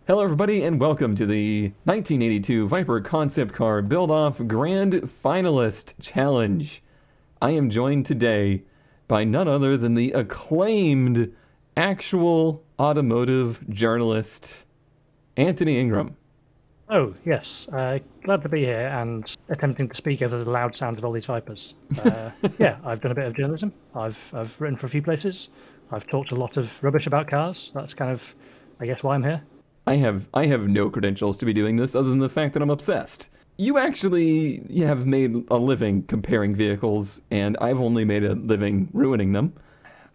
Hello, everybody, and welcome to the 1982 Viper Concept Car Build-Off Grand Finalist Challenge. I am joined today by none other than the acclaimed actual automotive journalist, Anthony Ingram. Oh, yes. Glad to be here and attempting to speak over the loud sound of all these Vipers. Yeah, I've done a bit of journalism. I've written for a few places. I've talked a lot of rubbish about cars. That's kind of, I guess, why I'm here. I have no credentials to be doing this other than the fact that I'm obsessed. You have made a living comparing vehicles, and I've only made a living ruining them.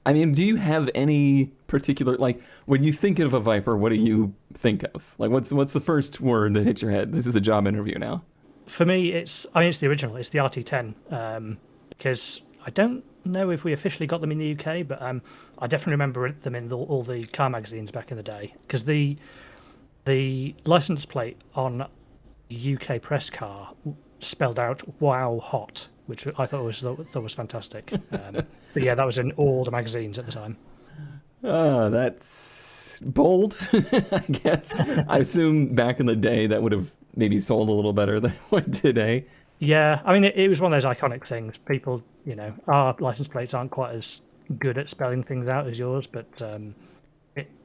I mean, do you have any particular, like, when you think of a Viper, what do you think of? Like, what's the first word that hits your head? This is a job interview now. For me, it's the original. It's the RT10 because I don't know if we officially got them in the UK, but I definitely remember them in all the car magazines back in the day because the license plate on UK press car spelled out "Wow Hot," which I thought was fantastic. But yeah, that was in all the magazines at the time. That's bold, I guess. I assume back in the day that would have maybe sold a little better than it would today. Yeah, I mean it was one of those iconic things. People, our license plates aren't quite as good at spelling things out as yours, but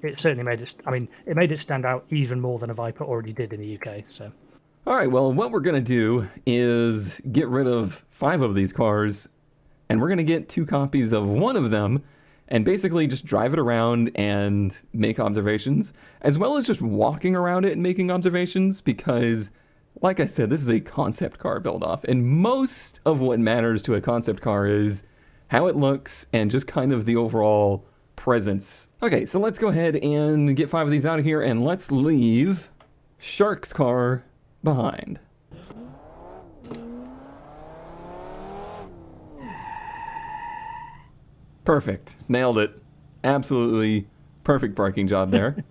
it certainly made it. I mean, it made it stand out even more than a Viper already did in the UK. So. All right, well, what we're going to do is get rid of 5 of these cars, and we're going to get 2 copies of one of them, and basically just drive it around and make observations, as well as just walking around it and making observations, because, like I said, this is a concept car build-off, and most of what matters to a concept car is how it looks and just kind of the overall presence. Okay, so let's go ahead and get 5 of these out of here, and let's leave Shark's car behind. Perfect. Nailed it. Absolutely perfect parking job there.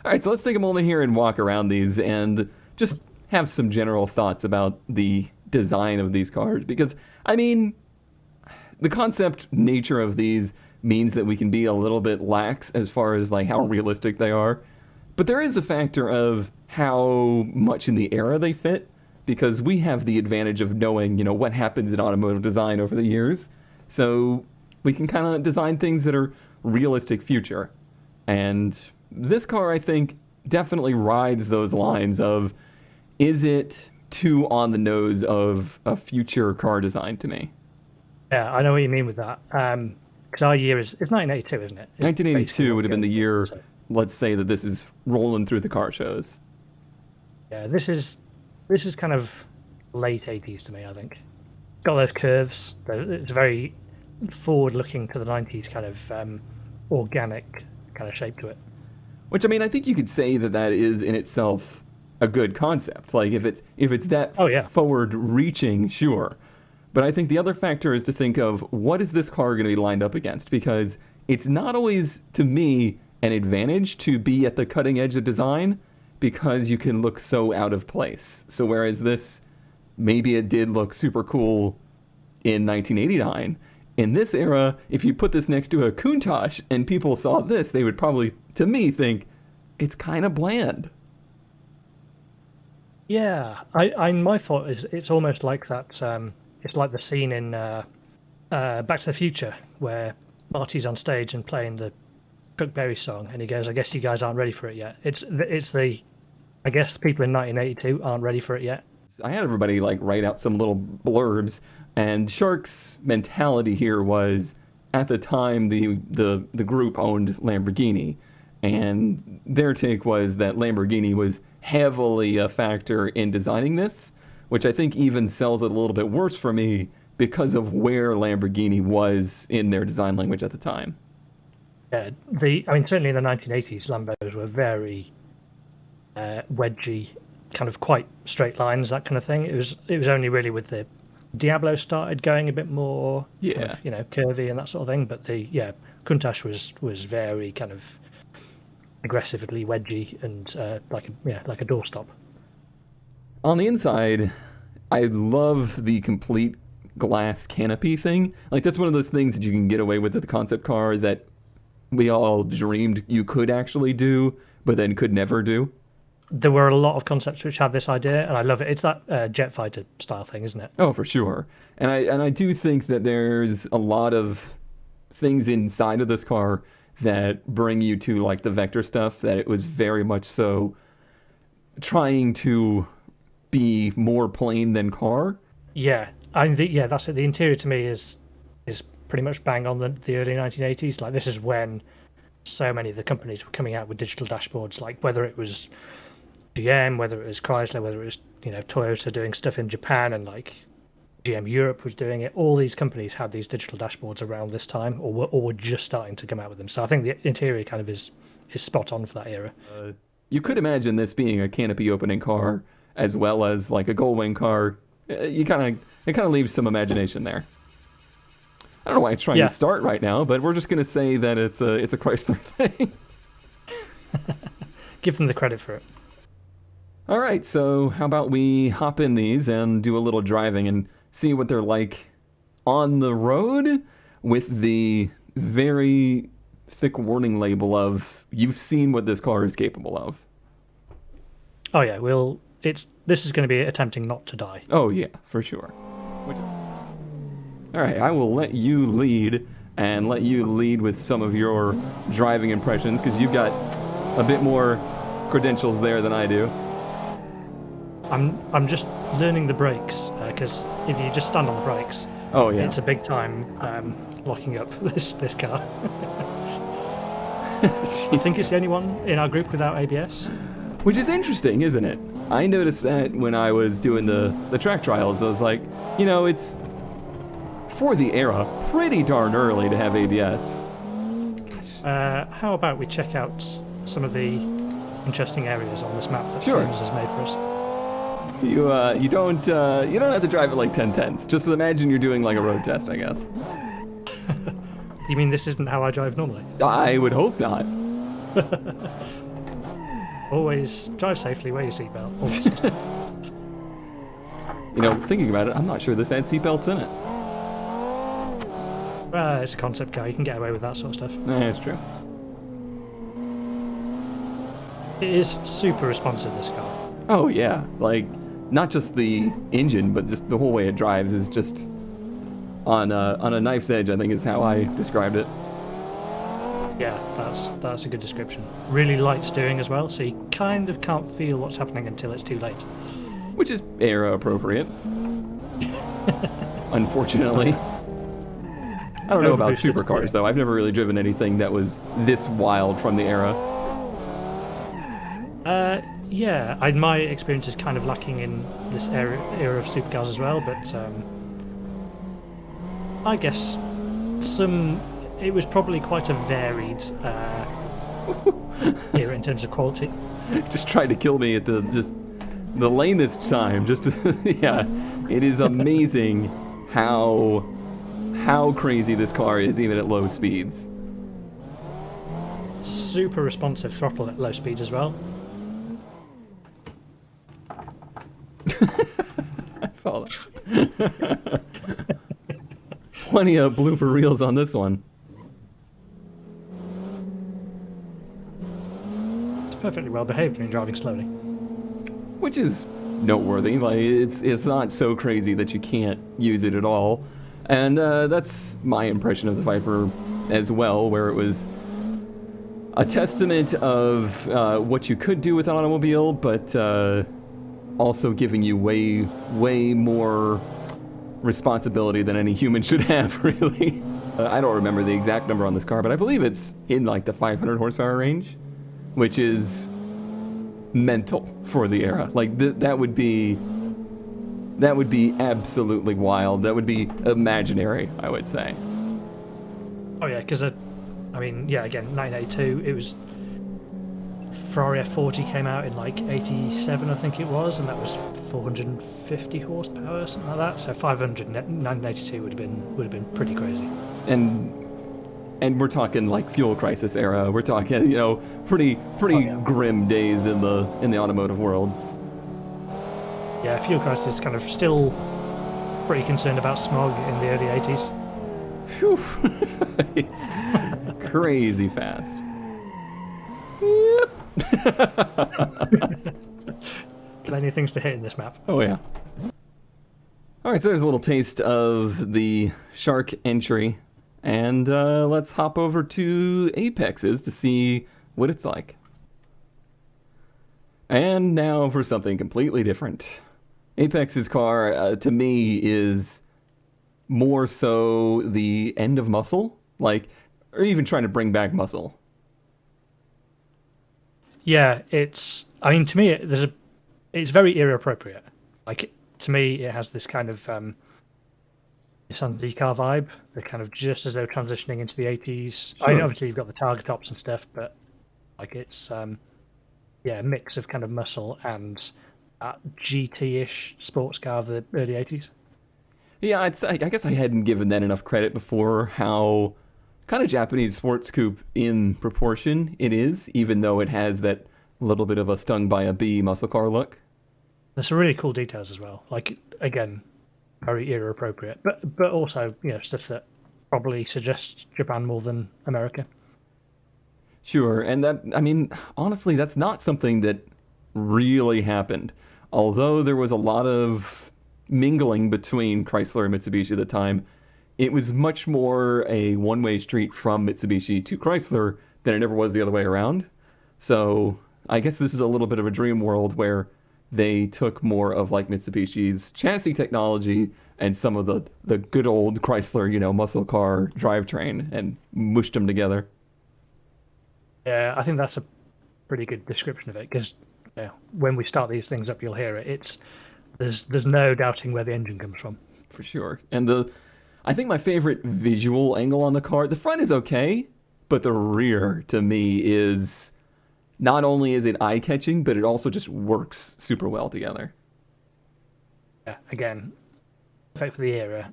All right, so let's take a moment here and walk around these and just have some general thoughts about the design of these cars, because, I mean, the concept nature of these means that we can be a little bit lax as far as like how realistic they are. But there is a factor of how much in the era they fit, because we have the advantage of knowing, what happens in automotive design over the years. So we can kind of design things that are realistic future. And this car, I think, definitely rides those lines of, is it too on the nose of a future car design to me? Yeah, I know what you mean with that. Because our year is it's 1982, isn't it? It's basically 1982 what would have we're been the going year, for, so. let's say that this is rolling through the car shows. Yeah, this is kind of late 80s to me, I think. Got those curves. It's very forward-looking to the 90s kind of organic kind of shape to it. Which, I mean, I think you could say that that is in itself a good concept. Like, if it's that Oh yeah, forward-reaching, sure. But I think the other factor is to think of, what is this car going to be lined up against? Because it's not always, to me, an advantage to be at the cutting edge of design, because you can look so out of place. So whereas this, maybe it did look super cool in 1989, in this era, if you put this next to a Countach and people saw this, they would probably, to me, think it's kind of bland. yeah. My thought is it's almost like that. It's like the scene in Back to the Future where Marty's on stage and playing the Chuck Berry song, and he goes, "I guess you guys aren't ready for it yet." I guess the people in 1982 aren't ready for it yet. I had everybody like write out some little blurbs, and Shark's mentality here was, at the time the group owned Lamborghini, and their take was that Lamborghini was heavily a factor in designing this, which I think even sells it a little bit worse for me because of where Lamborghini was in their design language at the time. Yeah, I mean certainly in the 1980s, Lambos were very wedgy, kind of quite straight lines, that kind of thing. It was only really with the Diablo started going a bit more, kind Yeah. of, curvy and that sort of thing. But Countach was very kind of aggressively wedgy and like a doorstop. On the inside, I love the complete glass canopy thing. Like, that's one of those things that you can get away with at the concept car that we all dreamed you could actually do, but then could never do. there were a lot of concepts which had this idea, and I love it. It's that jet fighter style thing, isn't it? Oh, for sure. And I do think that there's a lot of things inside of this car that bring you to like the vector stuff, that it was very much so trying to be more plane than car. Yeah, yeah, that's it. The interior to me is pretty much bang on the early 1980s. Like this is when so many of the companies were coming out with digital dashboards. Like whether it was GM, whether it was Chrysler, whether it was Toyota doing stuff in Japan, and like GM Europe was doing it. All these companies had these digital dashboards around this time, or were just starting to come out with them. So I think the interior kind of is spot on for that era. You could imagine this being a canopy opening car as well as like a Gullwing car. It kind of leaves some imagination there. I don't know why it's trying to start right now, but we're just gonna say that it's a Chrysler thing. Give them the credit for it. All right, so how about we hop in these and do a little driving and see what they're like on the road with the very thick warning label of you've seen what this car is capable of. Oh yeah, this is going to be attempting not to die. Oh yeah, for sure. All right, I will let you lead and let you lead with some of your driving impressions because you've got a bit more credentials there than I do. I'm just learning the brakes because if you just stand on the brakes, it's a big time locking up this car. I think it's the only one in our group without ABS. Which is interesting, isn't it? I noticed that when I was doing the track trials. I was like, it's for the era pretty darn early to have ABS. How about we check out some of the interesting areas on this map that James has made for us? You don't have to drive it like 10/10. Just imagine you're doing like a road test, I guess. You mean this isn't how I drive normally? I would hope not. Always drive safely, wear your seatbelt. Thinking about it, I'm not sure this had seatbelts in it. It's a concept car, you can get away with that sort of stuff. That's true. It is super responsive, this car. Oh yeah, like not just the engine, but just the whole way it drives is just on a knife's edge, I think is how I described it. Yeah, that's a good description. Really light steering as well, so you kind of can't feel what's happening until it's too late. Which is era appropriate. Unfortunately. I don't know about supercars though. I've never really driven anything that was this wild from the era. Yeah, my experience is kind of lacking in this era of supercars as well, but I guess it was probably quite a varied era in terms of quality. Just tried to kill me at the lane this time. Yeah, it is amazing how crazy this car is even at low speeds. Super responsive throttle at low speeds as well. I saw that. Plenty of blooper reels on this one. It's perfectly well behaved when you're driving slowly. Which is noteworthy. Like it's not so crazy that you can't use it at all. And that's my impression of the Viper as well, where it was a testament of what you could do with an automobile, but also giving you way more responsibility than any human should have, really. I don't remember the exact number on this car, but I believe it's in like the 500 horsepower range, which is mental for the era. Like that would be absolutely wild. That would be imaginary, I would say. Oh yeah, because again, 1982, it was Ferrari F40 came out in like 87, I think it was, and that was 450 horsepower, something like that. So 500 in 1982 would have been pretty crazy. And we're talking like fuel crisis era. We're talking, pretty grim days in the automotive world. Yeah, fuel crisis is kind of still pretty concerned about smog in the early 80s. Phew. It's crazy fast. Yep. things to hit in this map. Oh, yeah. All right, so there's a little taste of the Shark entry. And let's hop over to Apex's to see what it's like. And now for something completely different. Apex's car, to me, is more so the end of muscle, like, or even trying to bring back muscle. Yeah, I mean, to me, it's very era appropriate. Like, to me, it has this kind of Nissan Z-car vibe. They're kind of just as they're transitioning into the 80s. I mean, Sure. obviously you've got the target tops and stuff, but like it's yeah, a mix of kind of muscle and GT-ish sports car of the early 80s. Yeah, I guess I hadn't given that enough credit before, how kind of Japanese sports coupe in proportion it is, even though it has that little bit of a stung by a bee muscle car look. There's some really cool details as well. Like, again, very era appropriate, but also, you know, stuff that probably suggests Japan more than America. Sure, and that, I mean, honestly, that's not something that really happened. Although there was a lot of mingling between Chrysler and Mitsubishi at the time, it was much more a one-way street from Mitsubishi to Chrysler than it ever was the other way around. So I guess this is a little bit of a dream world where they took more of like Mitsubishi's chassis technology and some of the good old Chrysler, muscle car drivetrain and mushed them together. Yeah, I think that's a pretty good description of it because when we start these things up, you'll hear it. There's no doubting where the engine comes from. For sure. And I think my favorite visual angle on the car, the front is okay, but the rear to me is not only is it eye-catching, but it also just works super well together. Yeah, again, perfect for the era.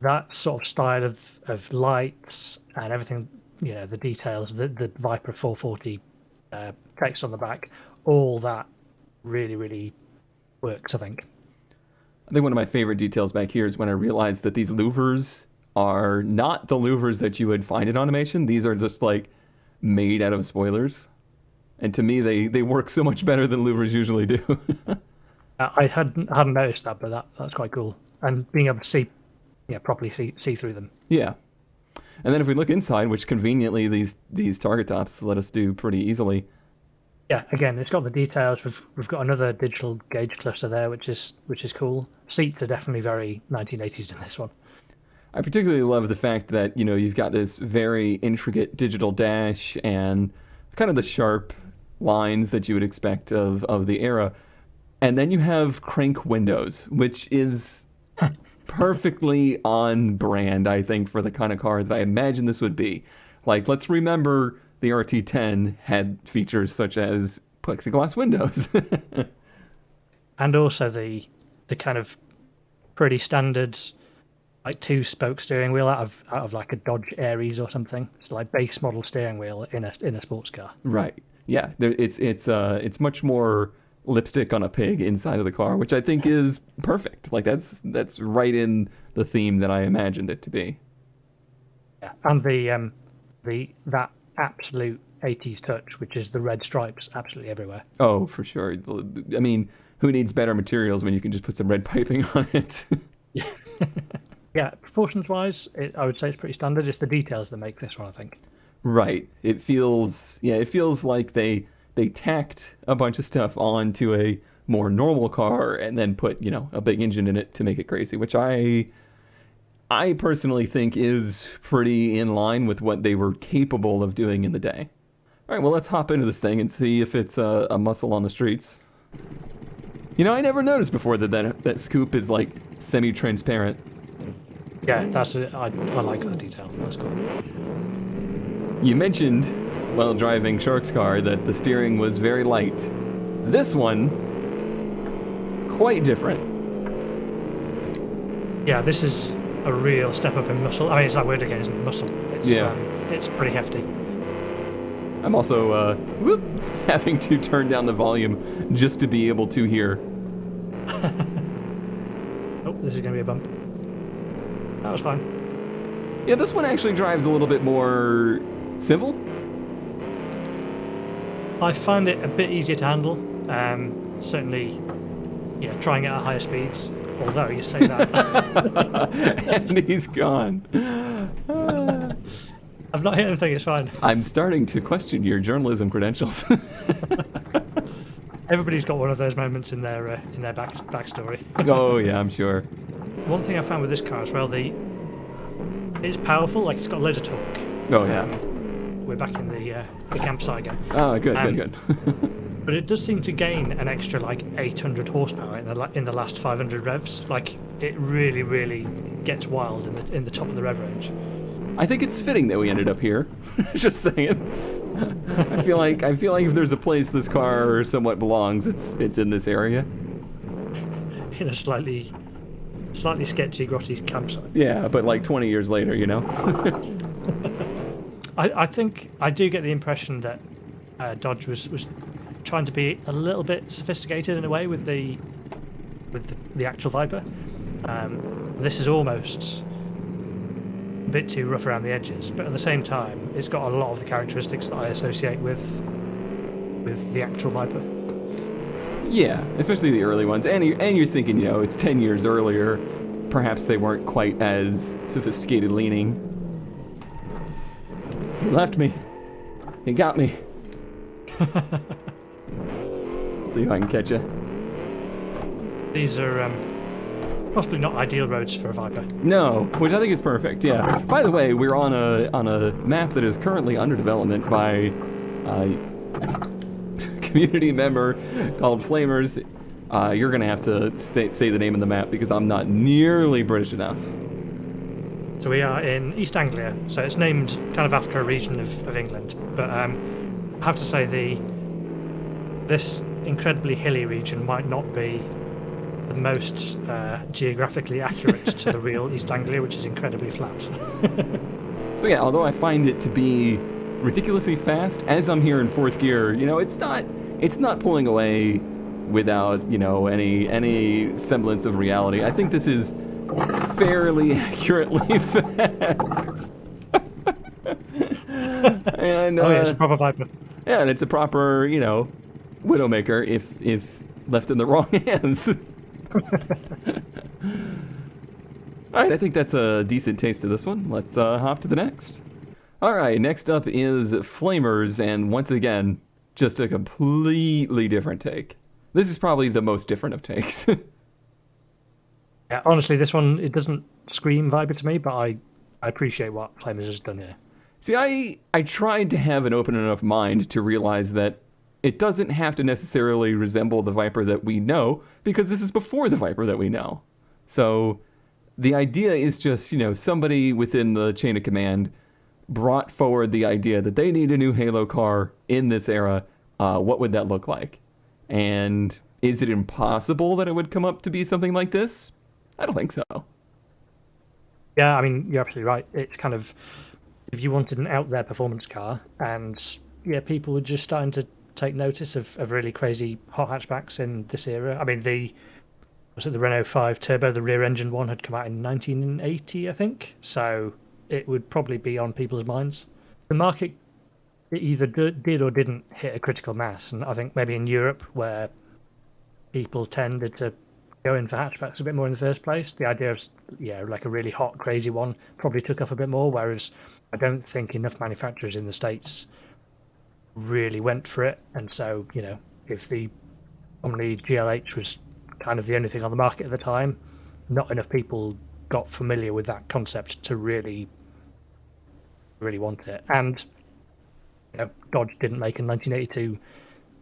That sort of style of lights and everything, the details, the Viper 440 text on the back, all that really, really works, I think. I think one of my favorite details back here is when I realized that these louvers are not the louvers that you would find in automation. These are just like made out of spoilers. And to me, they work so much better than louvers usually do. I hadn't noticed that, but that's quite cool. And being able to properly see through them. Yeah. And then if we look inside, which conveniently these target tops let us do pretty easily. Yeah, again, it's got the details. We've got another digital gauge cluster there, which is cool. Seats are definitely very 1980s in this one. I particularly love the fact that, you've got this very intricate digital dash and kind of the sharp lines that you would expect of the era. And then you have crank windows, which is perfectly on brand, I think, for the kind of car that I imagine this would be. Like, let's remember the RT10 had features such as plexiglass windows. And also the kind of pretty standard like 2-spoke steering wheel out of like a Dodge Aries or something. It's like base model steering wheel in a sports car. Right. Yeah. It's much more lipstick on a pig inside of the car, which I think is perfect. Like that's right in the theme that I imagined it to be. Yeah. And that absolute 80s touch, which is the red stripes absolutely everywhere. Oh, for sure. I mean, who needs better materials when you can just put some red piping on it? Yeah. Yeah, proportions wise, I would say it's pretty standard. It's the details that make this one, I think. Right. It feels like they tacked a bunch of stuff onto a more normal car and then put, a big engine in it to make it crazy, which I personally think is pretty in line with what they were capable of doing in the day. All right, well, let's hop into this thing and see if it's a muscle on the streets. I never noticed before that scoop is like semi-transparent. Yeah, that's it. I like that detail. That's cool. You mentioned, while driving Shark's car, that the steering was very light. This one, quite different. Yeah, this is a real step up in muscle. I mean, it's that word again, isn't it? Muscle. It's pretty hefty. I'm also having to turn down the volume just to be able to hear. Oh, this is going to be a bump. That was fine. Yeah, this one actually drives a little bit more civil. I find it a bit easier to handle. certainly, yeah, trying it at higher speeds. Although you say that, And he's gone. I've not hit anything. It's fine. I'm starting to question your journalism credentials. Everybody's got one of those moments in their backstory. Oh yeah, I'm sure. One thing I found with this car as well, it's powerful. Like it's got loads of torque. Oh yeah. We're back in the campsite again. Oh, good. But it does seem to gain an extra like 800 horsepower in the last 500 revs. Like it really, really gets wild in the top of the rev range. I think it's fitting that we ended up here. Just saying. I feel like if there's a place this car somewhat belongs, it's in this area. In a slightly sketchy, grotty campsite. Yeah, but like 20 years later, you know. I think I do get the impression that Dodge was trying to be a little bit sophisticated in a way with the actual Viper. This is almost a bit too rough around the edges, but at the same time, it's got a lot of the characteristics that I associate with the actual Viper. Yeah, especially the early ones, and you're thinking, you know, it's 10 years earlier. Perhaps they weren't quite as sophisticated leaning. He left me. He got me. See if I can catch you. These are possibly not ideal roads for a Viper. No, which I think is perfect. Yeah. By the way, we're on a map that is currently under development by a community member called Flamers. You're gonna have to say the name of the map because I'm not nearly British enough. So we are in East Anglia, so it's named kind of after a region of England. But I have to say this incredibly hilly region might not be the most geographically accurate to the real East Anglia, which is incredibly flat. So yeah, although I find it to be ridiculously fast, as I'm here in fourth gear, you know, it's not pulling away without, you know, any semblance of reality. I think this is fairly accurately fast. And oh yeah, it's a proper Viper. Yeah, and it's a proper, you know, Widowmaker if left in the wrong hands. Alright, I think that's a decent taste of this one. Let's hop to the next. Alright, next up is Flamers, and once again, just a completely different take. This is probably the most different of takes. Yeah, honestly, this one, it doesn't scream Viper to me, but I appreciate what Flamers has done here. See, I tried to have an open enough mind to realize that it doesn't have to necessarily resemble the Viper that we know, because this is before the Viper that we know. So the idea is just, you know, somebody within the chain of command brought forward the idea that they need a new Halo car in this era. What would that look like? And is it impossible that it would come up to be something like this? I don't think so. Yeah, I mean, you're absolutely right. It's kind of, if you wanted an out-there performance car, and yeah, people were just starting to take notice of really crazy hot hatchbacks in this era. I mean, the Renault 5 Turbo, the rear-engine one, had come out in 1980, I think. So it would probably be on people's minds. The market either did or didn't hit a critical mass, and I think maybe in Europe, where people tended to go in for hatchbacks a bit more in the first place, the idea of, yeah, like a really hot, crazy one probably took off a bit more, whereas I don't think enough manufacturers in the States really went for it. And so, you know, if the Omni GLH was kind of the only thing on the market at the time, not enough people got familiar with that concept to really want it. And you know, Dodge didn't make a 1982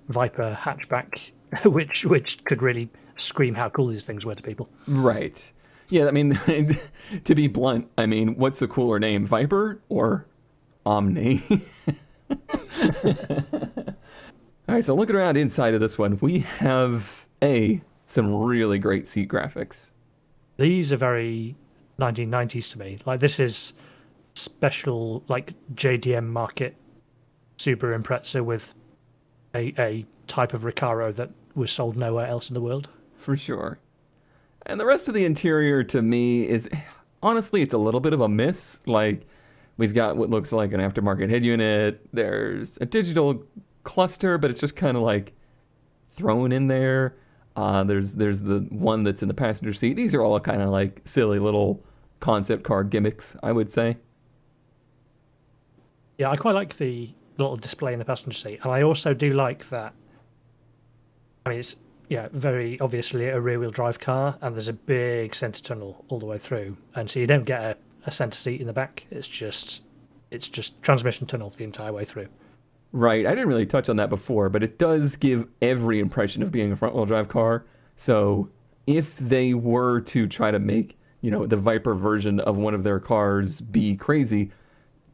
Viper hatchback which could really scream how cool these things were to people. Right. Yeah, I mean, to be blunt, I mean, what's the cooler name, Viper or Omni? All right, so looking around inside of this one, we have some really great seat graphics. These are very 1990s to me. Like, this is special, like JDM market Super Impreza with a type of Recaro that was sold nowhere else in the world. For sure. And the rest of the interior, to me, is honestly, it's a little bit of a miss. Like, we've got what looks like an aftermarket head unit. There's a digital cluster, but it's just kind of like thrown in there. There's the one that's in the passenger seat. These are all kind of like silly little concept car gimmicks, I would say. Yeah, I quite like the little display in the passenger seat, and I also do like that. I mean, it's very obviously a rear-wheel drive car, and there's a big center tunnel all the way through, and so you don't get a center seat in the back. It's just transmission tunnel the entire way through. Right. I didn't really touch on that before, but it does give every impression of being a front-wheel drive car. So if they were to try to make, the Viper version of one of their cars be crazy,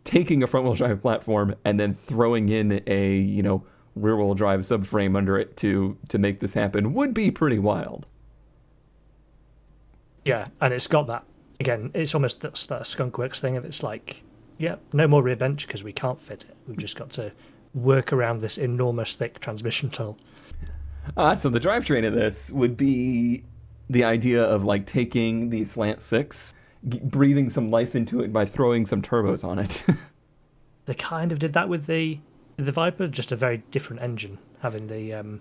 taking a front-wheel drive platform and then throwing in a, rear-wheel drive subframe under it to make this happen would be pretty wild. Yeah, and it's got that, again, it's almost that Skunkworks thing of it's like, no more rear bench because we can't fit it. We've just got to work around this enormous thick transmission tunnel. So the drivetrain of this would be the idea of like taking the Slant 6, breathing some life into it by throwing some turbos on it. They kind of did that with the Viper, just a very different engine, having the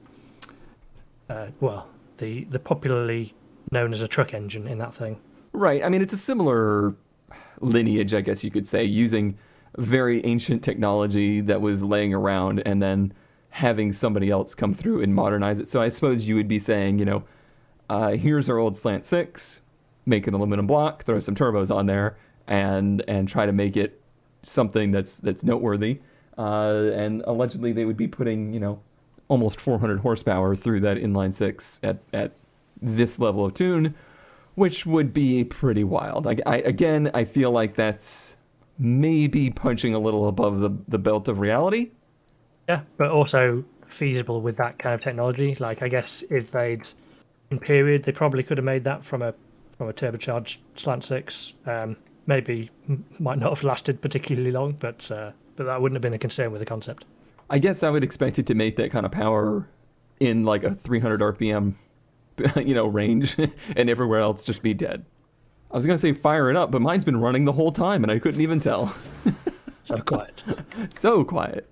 the popularly known as a truck engine in that thing. Right. I mean, it's a similar lineage, I guess you could say, using very ancient technology that was laying around and then having somebody else come through and modernize it. So I suppose you would be saying, here's our old Slant 6, make an aluminum block, throw some turbos on there, and try to make it something that's noteworthy. And allegedly they would be putting, almost 400 horsepower through that inline 6 at this level of tune, which would be pretty wild. I feel like that's maybe punching a little above the belt of reality. Yeah, but also feasible with that kind of technology. Like, I guess if they'd, in period, they probably could have made that from a turbocharged Slant 6. Maybe might not have lasted particularly long, but that wouldn't have been a concern with the concept. I guess I would expect it to make that kind of power in like a 300 RPM, range, and everywhere else just be dead. I was going to say fire it up, but mine's been running the whole time, and I couldn't even tell. So quiet. So quiet.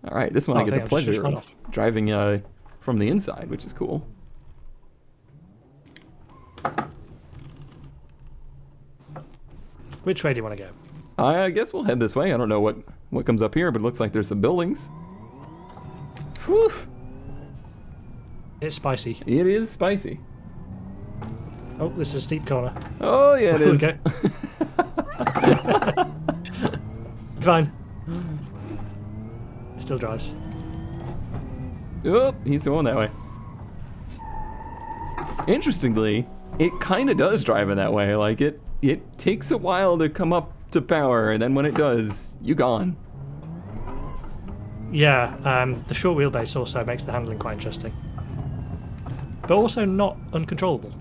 All right, this one I get the pleasure of driving from the inside, which is cool. Which way do you want to go? I guess we'll head this way. I don't know what comes up here, but it looks like there's some buildings. Whew. It's spicy. It is spicy. Oh, this is a steep corner. Oh, yeah, it is. Okay. Fine. Still drives. Oh, he's going that way. Interestingly, it kind of does drive in that way. Like, it takes a while to come up to power, and then when it does, you gone. Yeah, the short wheelbase also makes the handling quite interesting. But also not uncontrollable.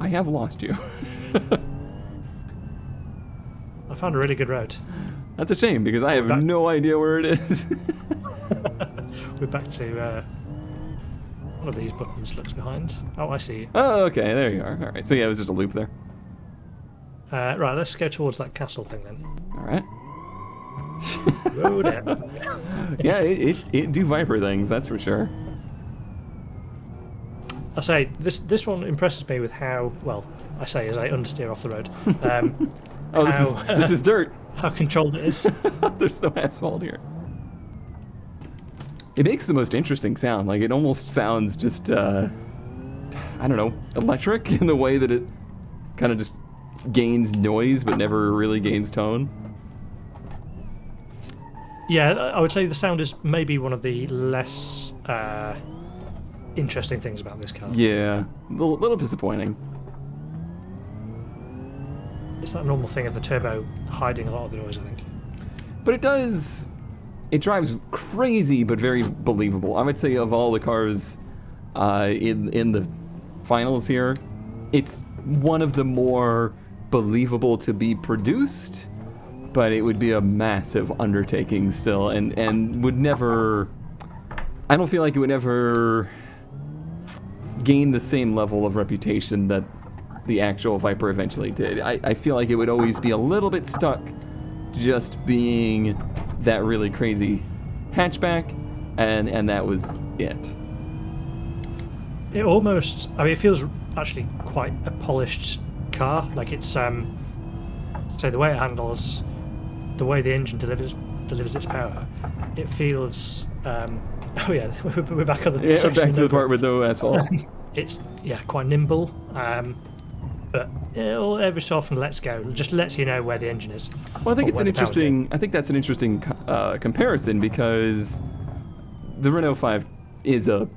I have lost you. I found a really good road. That's a shame, because I have no idea where it is. We're back to one of these buttons looks behind. Oh, I see you. Oh, okay, there you are. All right, so yeah, it was just a loop there. Right, let's go towards that castle thing then. All right. Road end. Yeah, it do Viper things, that's for sure. I say, this one impresses me with how, well, I say as I understeer off the road. Oh, this is dirt. How controlled it is. There's no asphalt here. It makes the most interesting sound. Like, it almost sounds just, I don't know, electric in the way that it kind of just gains noise but never really gains tone. Yeah, I would say the sound is maybe one of the less interesting things about this car. Yeah, a little disappointing. It's that normal thing of the turbo hiding a lot of the noise, I think. But it drives crazy but very believable. I would say of all the cars in the finals here, it's one of the more believable to be produced, but it would be a massive undertaking still, and would never, I don't feel like it would ever gain the same level of reputation that the actual Viper eventually did. I feel like it would always be a little bit stuck just being that really crazy hatchback, and that was it. It almost, I mean, it feels actually quite a polished car. Like it's, so the way it handles, the way the engine delivers its power, it feels. Oh yeah, we're back on the Back to the part with no asphalt. It's quite nimble, but every so often lets go. Just lets you know where the engine is. Well, I think it's an interesting. I think that's an interesting comparison because the Renault 5 is a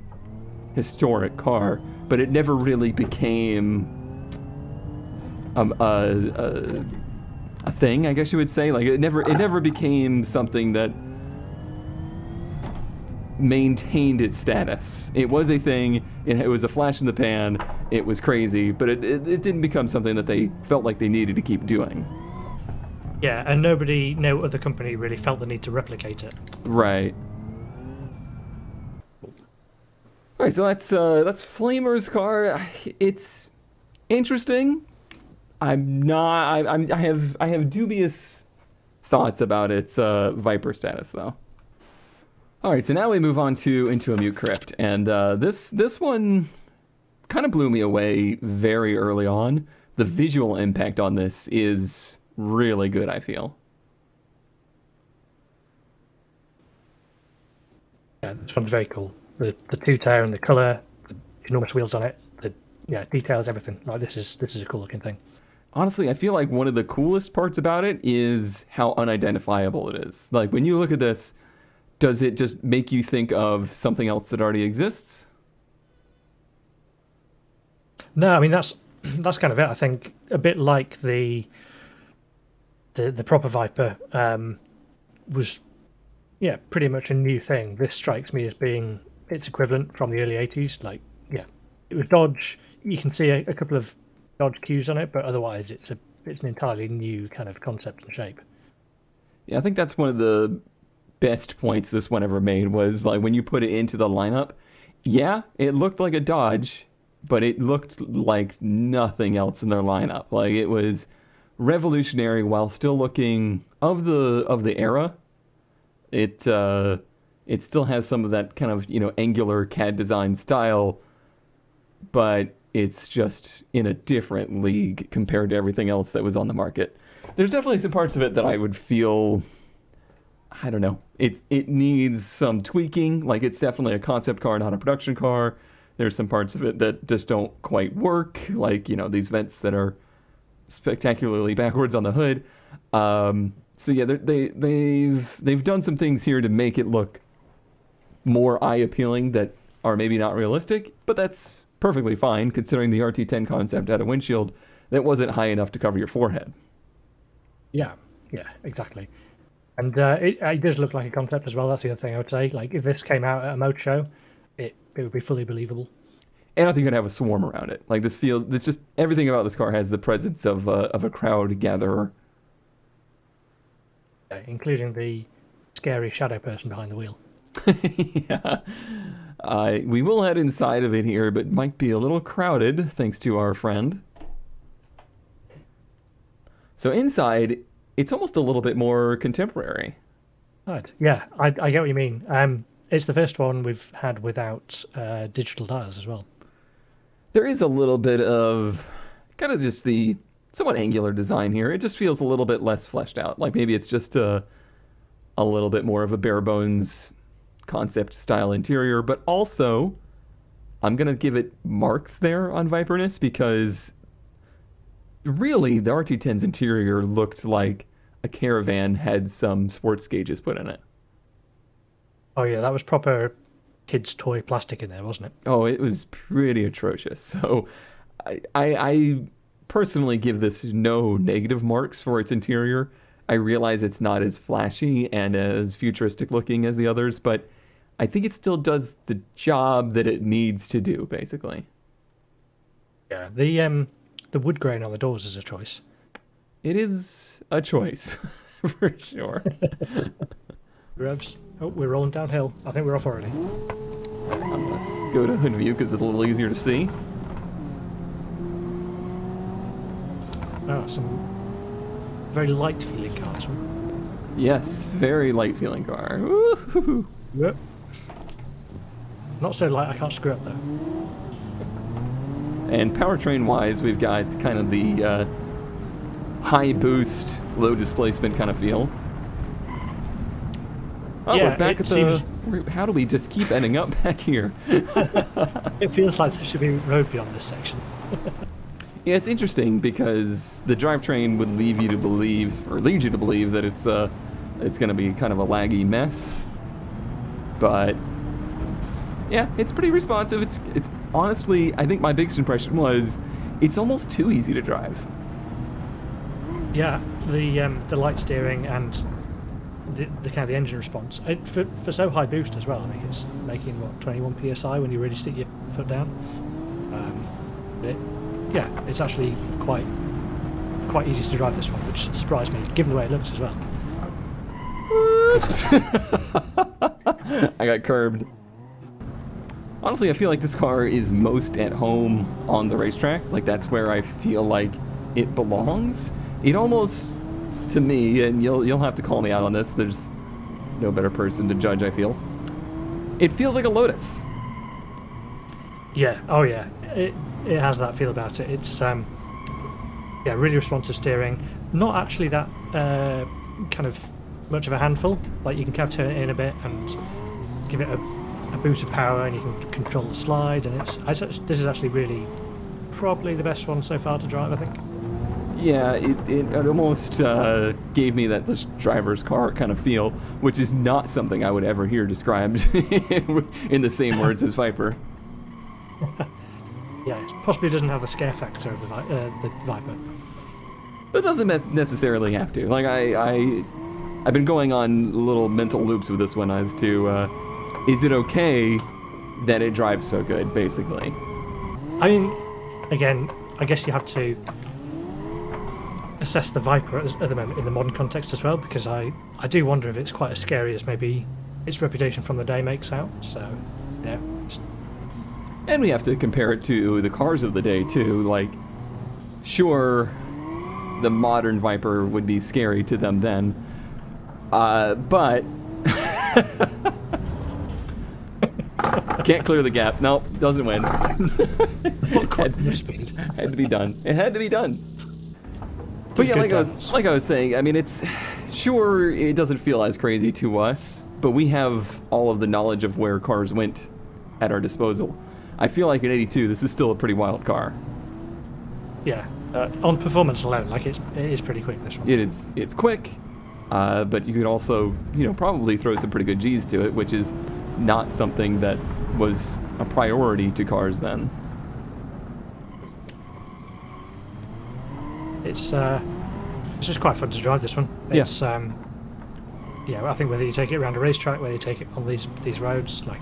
historic car, but it never really became a thing, I guess you would say. Like it never became something that maintained its status. It was a thing. It was a flash in the pan. It was crazy, but it didn't become something that they felt like they needed to keep doing. Yeah, and no other company really felt the need to replicate it. Right. All right, so that's Flamer's car. It's interesting. I have dubious thoughts about its Viper status, though. All right, so now we move on into a mute Crypt, and this one kind of blew me away very early on. The visual impact on this is really good, I feel. Yeah, this one's very cool. The two-tone, the colour, the enormous wheels on it, details, everything. Like this is a cool looking thing. Honestly, I feel like one of the coolest parts about it is how unidentifiable it is. Like when you look at this, does it just make you think of something else that already exists? No, I mean that's kind of it. I think a bit like the proper Viper was, pretty much a new thing. This strikes me as being its equivalent from the early 80s. Like, it was Dodge. You can see a couple of Dodge cues on it, but otherwise it's an entirely new kind of concept and shape. Yeah, I think that's one of the best points this one ever made was like when you put it into the lineup. Yeah, it looked like a Dodge, but it looked like nothing else in their lineup. Like it was revolutionary while still looking of the era. It still has some of that kind of angular CAD design style, but it's just in a different league compared to everything else that was on the market. There's definitely some parts of it that I would feel, I don't know, it needs some tweaking. Like it's definitely a concept car, not a production car. There's some parts of it that just don't quite work, like these vents that are spectacularly backwards on the hood. So yeah, they've done some things here to make it look more eye appealing that are maybe not realistic, but that's perfectly fine considering the RT10 concept had a windshield that wasn't high enough to cover your forehead. Yeah, exactly. And it does look like a concept as well. That's the other thing I would say. Like if this came out at a motor show, it would be fully believable. And I think you'd have a swarm around it. Like this feels, it's just everything about this car has the presence of a crowd gatherer. Yeah, including the scary shadow person behind the wheel. Yeah. We will head inside of it here, but might be a little crowded thanks to our friend. So inside, it's almost a little bit more contemporary. Right. Yeah, I get what you mean. It's the first one we've had without digital tires as well. There is a little bit of kind of just the somewhat angular design here. It just feels a little bit less fleshed out. Like maybe it's just a little bit more of a bare bones concept style interior, but also I'm going to give it marks there on Viperness because really the RT10's interior looked like a Caravan had some sports gauges put in it. Oh yeah, that was proper kids' toy plastic in there, wasn't it? Oh, it was pretty atrocious. So I personally give this no negative marks for its interior. I realize it's not as flashy and as futuristic looking as the others, but I think it still does the job that it needs to do, basically. Yeah, the wood grain on the doors is a choice. It is a choice, for sure. Revs. Oh, we're rolling downhill. I think we're off already. Let's go to hood view because it's a little easier to see. Oh, some very light feeling cars. Yes, very light feeling car. Woo-hoo-hoo. Yep. Not so light I can't screw up though. And powertrain-wise, we've got kind of the high boost, low displacement kind of feel. Oh, Yeah, we're back it at the... How do we just keep ending up back here? It feels like there should be road beyond this section. Yeah, it's interesting because the drivetrain would lead you to believe that it's going to be kind of a laggy mess. But yeah, it's pretty responsive. It's honestly, I think my biggest impression was it's almost too easy to drive. Yeah, the light steering and the kind of the engine response for so high boost as well. I think it's making what 21 psi when you really stick your foot down. Yeah, it's actually quite easy to drive this one, which surprised me given the way it looks as well. I got curbed. Honestly, I feel like this car is most at home on the racetrack. Like, that's where I feel like it belongs. It almost, to me, and you'll have to call me out on this, there's no better person to judge, I feel. It feels like a Lotus. Yeah, oh yeah. It has that feel about it. It's yeah, really responsive steering. Not actually that kind of much of a handful. Like, you can kind of turn it in a bit and give it a boost of power, and you can control the slide. And this is actually really probably the best one so far to drive, I think. Yeah, it almost gave me that this driver's car kind of feel, which is not something I would ever hear described in the same words as Viper. Yeah, it possibly doesn't have the scare factor of the Viper. But it doesn't necessarily have to. Like, I've been going on little mental loops with this one as to, is it okay that it drives so good, basically? I mean, again, I guess you have to assess the Viper at the moment in the modern context as well, because I do wonder if it's quite as scary as maybe its reputation from the day makes out. So, yeah. And we have to compare it to the cars of the day, too. Like, sure, the modern Viper would be scary to them then. But... Can't clear the gap. Nope, doesn't win. had to be done. It had to be done. But yeah, like I was saying, I mean, it's... Sure, it doesn't feel as crazy to us, but we have all of the knowledge of where cars went at our disposal. I feel like in 82, this is still a pretty wild car. Yeah, on performance alone, like it is pretty quick, this one. It's quick, but you could also, probably throw some pretty good G's to it, which is not something that was a priority to cars then. It's just quite fun to drive this one. It's, yeah, I think whether you take it around a racetrack, whether you take it on these roads, like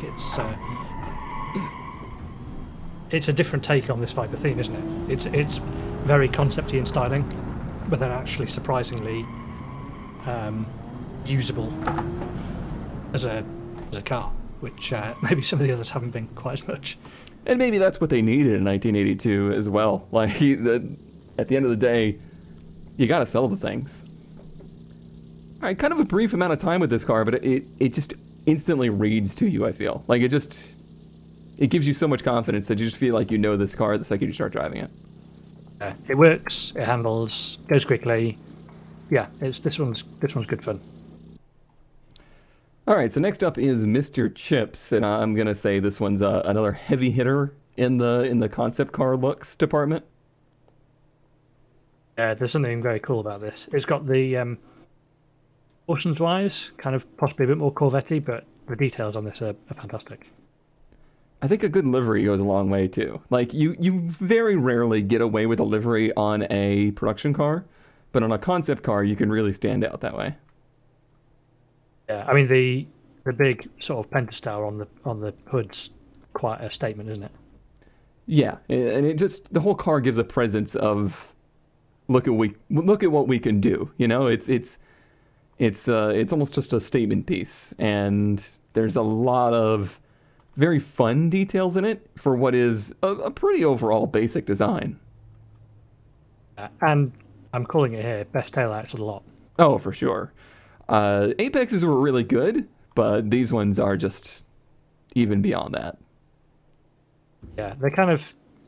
it's a different take on this Viper theme, isn't it? It's very concepty in styling, but then actually surprisingly usable as a car, which maybe some of the others haven't been quite as much. And maybe that's what they needed in 1982 as well. Like, at the end of the day, you gotta sell the things. All right, kind of a brief amount of time with this car, but it just instantly reads to you, I feel. Like, it gives you so much confidence that you just feel like you know this car the second you start driving it. It works, it handles, goes quickly. Yeah, this one's good fun. All right, so next up is Mr. Chips, and I'm gonna say this one's another heavy hitter in the concept car looks department. There's something very cool about this. It's got the proportions-wise, kind of possibly a bit more Corvette-y, but the details on this are fantastic. I think a good livery goes a long way too. Like, you very rarely get away with a livery on a production car, but on a concept car you can really stand out that way. Yeah, I mean the big sort of pentastar on the hood's quite a statement, isn't it? Yeah, and it just, the whole car gives a presence of look at what we can do. It's almost just a statement piece, and there's a lot of very fun details in it for what is a pretty overall basic design. And I'm calling it here best taillights of the lot. Oh, for sure. Apexes were really good, but these ones are just even beyond that. Yeah,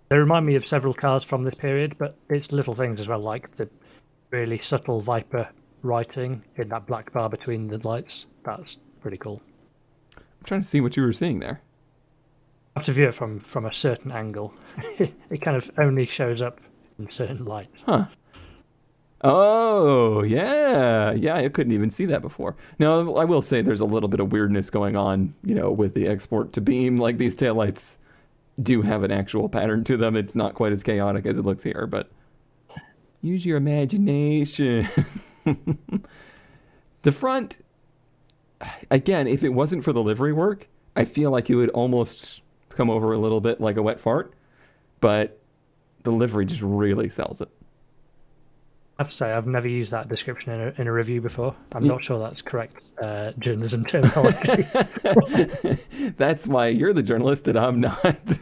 they remind me of several cars from this period, but it's little things as well, like the really subtle Viper writing in that black bar between the lights. That's pretty cool. I'm trying to see what you were seeing there. I have to view it from a certain angle. It kind of only shows up in certain lights. Huh. Oh, yeah. Yeah, I couldn't even see that before. Now, I will say there's a little bit of weirdness going on, with the export to beam. Like, these taillights do have an actual pattern to them. It's not quite as chaotic as it looks here, but use your imagination. The front, again, if it wasn't for the livery work, I feel like it would almost come over a little bit like a wet fart, but the livery just really sells it. I have to say, I've never used that description in a review before. I'm not sure that's correct journalism terminology. That's why you're the journalist and I'm not.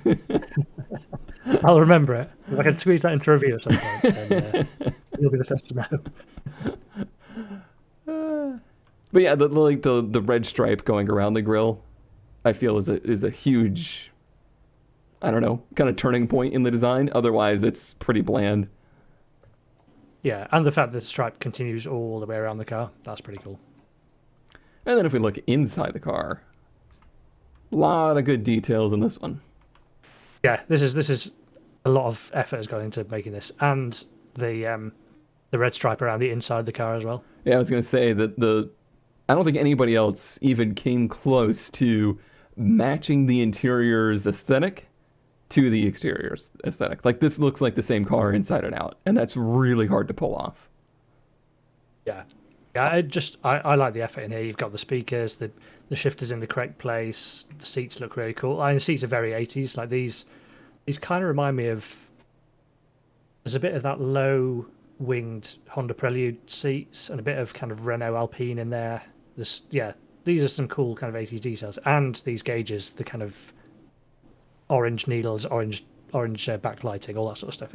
I'll remember it. If I can squeeze that into a review at some point, then you'll be the first to know. But yeah, the red stripe going around the grill, I feel is a huge, I don't know, kind of turning point in the design. Otherwise, it's pretty bland. Yeah, and the fact that the stripe continues all the way around the car, that's pretty cool. And then if we look inside the car, a lot of good details in this one. Yeah, this is a lot of effort has gone into making this, and the red stripe around the inside of the car as well. Yeah, I was gonna say that I don't think anybody else even came close to matching the interior's aesthetic to the exterior's aesthetic. Like, this looks like the same car inside and out, and that's really hard to pull off. Yeah. Yeah, I like the effort in here. You've got the speakers, the shifters in the correct place, the seats look really cool. The seats are very 80s. Like these kind of remind me of, there's a bit of that low winged Honda Prelude seats and a bit of kind of Renault Alpine in there. These are some cool kind of 80s details, and these gauges, the kind of orange needles, orange backlighting, all that sort of stuff.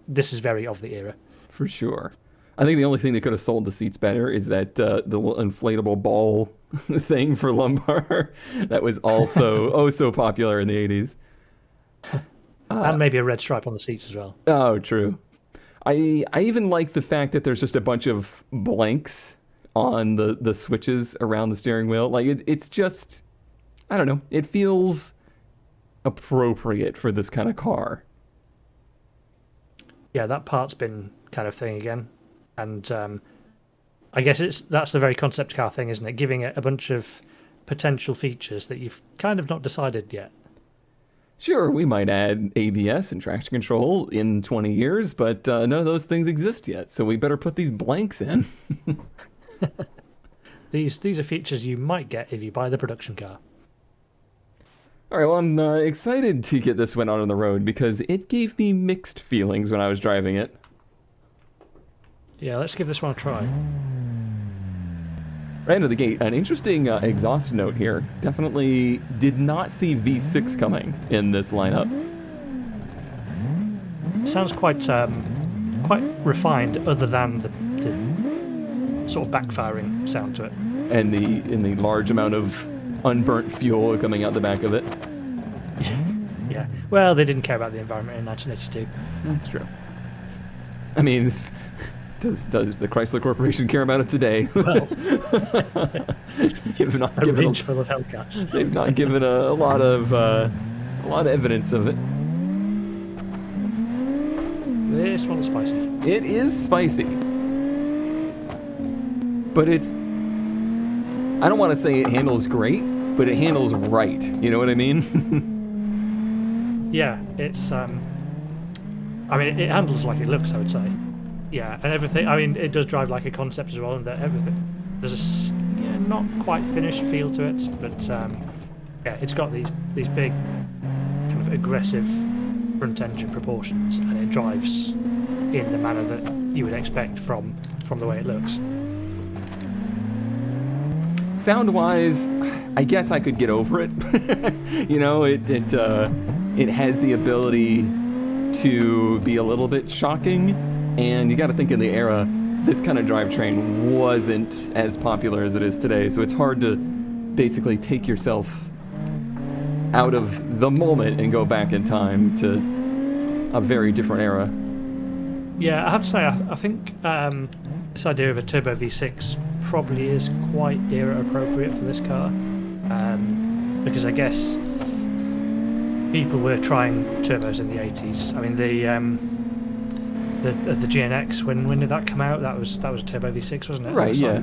This is very of the era. For sure. I think the only thing that could have sold the seats better is that the little inflatable ball thing for lumbar that was also so popular in the 80s. And maybe a red stripe on the seats as well. Oh, true. I even like the fact that there's just a bunch of blanks on the switches around the steering wheel. Like, it's just, I don't know, it feels appropriate for this kind of car. Yeah, that part's been kind of thing again. And I guess that's the very concept car thing, isn't it? Giving it a bunch of potential features that you've kind of not decided yet. Sure, we might add ABS and traction control in 20 years, but none of those things exist yet, so we better put these blanks in. These are features you might get if you buy the production car. All right, well, I'm excited to get this one out on the road because it gave me mixed feelings when I was driving it. Yeah, let's give this one a try. Right out of the gate, an interesting exhaust note here. Definitely did not see V6 coming in this lineup. Sounds quite refined, other than the sort of backfiring sound to it. And the large amount of unburnt fuel coming out the back of it. Yeah. Well, they didn't care about the environment in 1982. That's true. I mean, does the Chrysler Corporation care about it today? Well, they've not a given range full of Hellcats. they've not given a lot of evidence of it. This one's spicy. It is spicy, but I don't want to say it handles great, but it handles right. You know what I mean? Yeah, it's I mean, it handles like it looks, I would say. Yeah, and everything. I mean, it does drive like a concept as well, and that everything. There's a not quite finished feel to it, but yeah, it's got these big kind of aggressive front engine proportions, and it drives in the manner that you would expect from the way it looks. Sound-wise, I guess I could get over it. You know, it has the ability to be a little bit shocking, and you got to think in the era, this kind of drivetrain wasn't as popular as it is today, so it's hard to basically take yourself out of the moment and go back in time to a very different era. Yeah, I have to say, I think this idea of a turbo V6 probably is quite era appropriate for this car, because I guess people were trying turbos in the 80s. I mean, the GNX, when did that come out? That was a turbo V6, wasn't it? Right, yeah,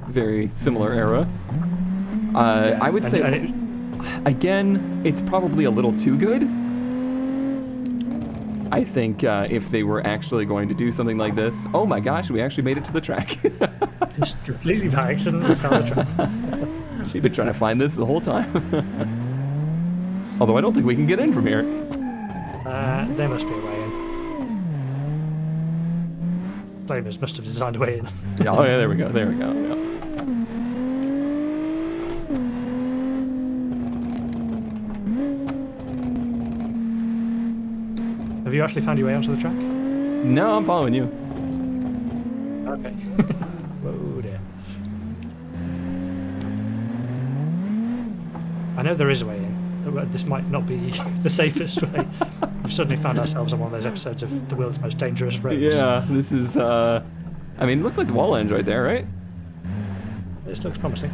very similar era. Yeah. I would say, again, it's probably a little too good. I think if they were actually going to do something like this, oh my gosh, we actually made it to the track. Just completely by accident, we found the track. We've been trying to find this the whole time. Although I don't think we can get in from here. There must be a way in. Flamers must have designed a way in. Oh yeah, there we go. Yeah. Have you actually found your way onto the track? No, I'm following you. Okay. Whoa dear. I know there is a way in. This might not be the safest way. We've suddenly found ourselves on one of those episodes of the world's most dangerous roads. Yeah, this is, I mean, it looks like the wall ends right there, right? This looks promising.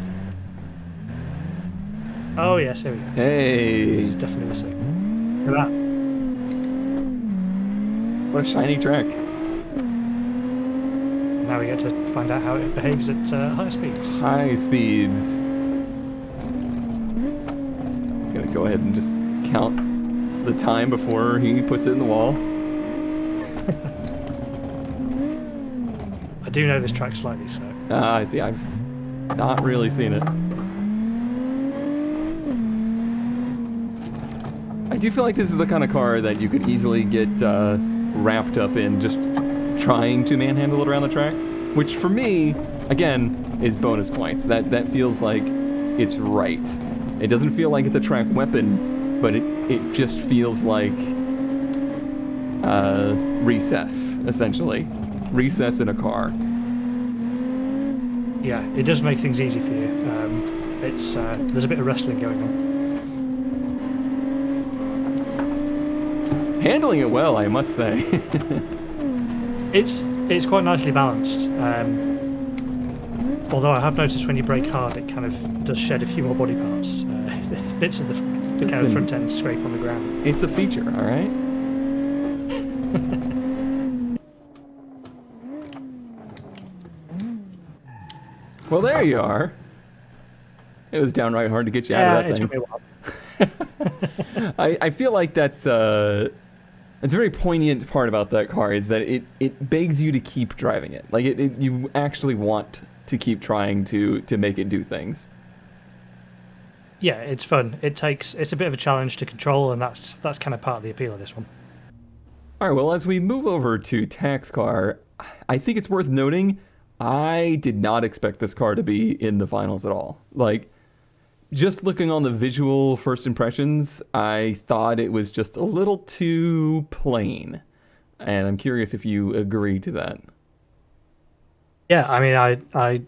Oh yes, here we go. Hey! This is definitely the safe. Look at that. What a shiny track. Now we get to find out how it behaves at high speeds. High speeds. Gonna go ahead and just count the time before he puts it in the wall. I do know this track slightly, so. I see. I've not really seen it. I do feel like this is the kind of car that you could easily get wrapped up in just trying to manhandle it around the track, which for me, again, is bonus points. That feels like it's right. It doesn't feel like it's a track weapon, but it just feels like recess, essentially. Recess in a car. Yeah, it does make things easy for you. There's a bit of wrestling going on. Handling it well, I must say. It's quite nicely balanced. Although I have noticed when you brake hard, it kind of does shed a few more body parts. Bits of the kind of front end scrape on the ground. It's a feature, all right? Well, there you are. It was downright hard to get you out of that thing. I feel like that's a very poignant part about that car is that it begs you to keep driving it. Like you actually want to keep trying to make it do things. Yeah, it's fun. It's a bit of a challenge to control, and that's kind of part of the appeal of this one. All right, well, as we move over to Tax Car, I think it's worth noting I did not expect this car to be in the finals at all. Like, just looking on the visual first impressions, I thought it was just a little too plain. And I'm curious if you agree to that. Yeah, I mean, I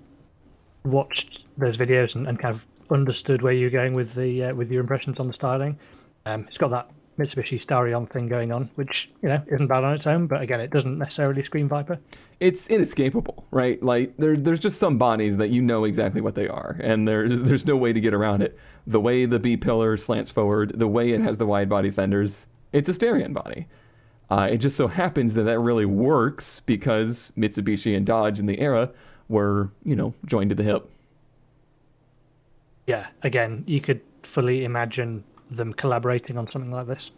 watched those videos and kind of understood where you're going with your impressions on the styling. It's got that Mitsubishi Starion thing going on, which isn't bad on its own, but again, it doesn't necessarily scream Viper. It's inescapable, right? Like there's just some bodies that you know exactly what they are, and there's no way to get around it. The way the B pillar slants forward, the way it has the wide body fenders, it's a Starion body. It just so happens that really works because Mitsubishi and Dodge in the era were, joined to the hip. Yeah, again, you could fully imagine them collaborating on something like this.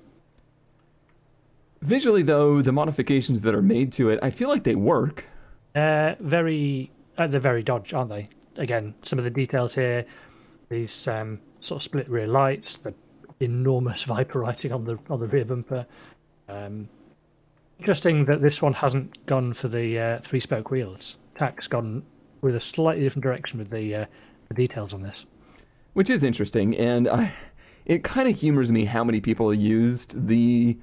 Visually, though, the modifications that are made to it, I feel like they work. They're very Dodge, aren't they? Again, some of the details here, these sort of split rear lights, the enormous Viper writing on the rear bumper. Interesting that this one hasn't gone for the three-spoke wheels. Tac's gone with a slightly different direction with the details on this. Which is interesting, and it kind of humors me how many people used the,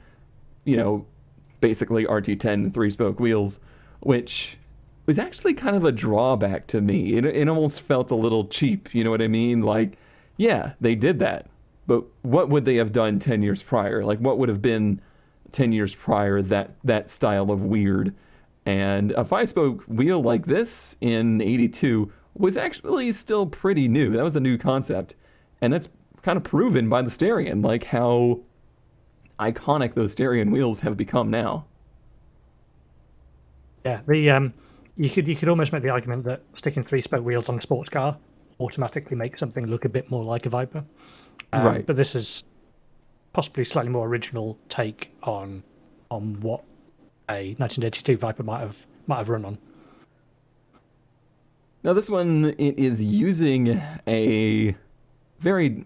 basically RT10 three-spoke wheels, which was actually kind of a drawback to me. It almost felt a little cheap, you know what I mean? Like, yeah, they did that, but what would they have done 10 years prior? Like, what would have been 10 years prior that style of weird? And a 5-spoke wheel like this in 82 was actually still pretty new. That was a new concept. And that's kind of proven by the Styrian, like how iconic those Styrian wheels have become now. Yeah, the you could almost make the argument that sticking 3-spoke wheels on a sports car automatically makes something look a bit more like a Viper. Right. But this is possibly slightly more original take on what a 1982 Viper might have run on. Now this one, it is using a very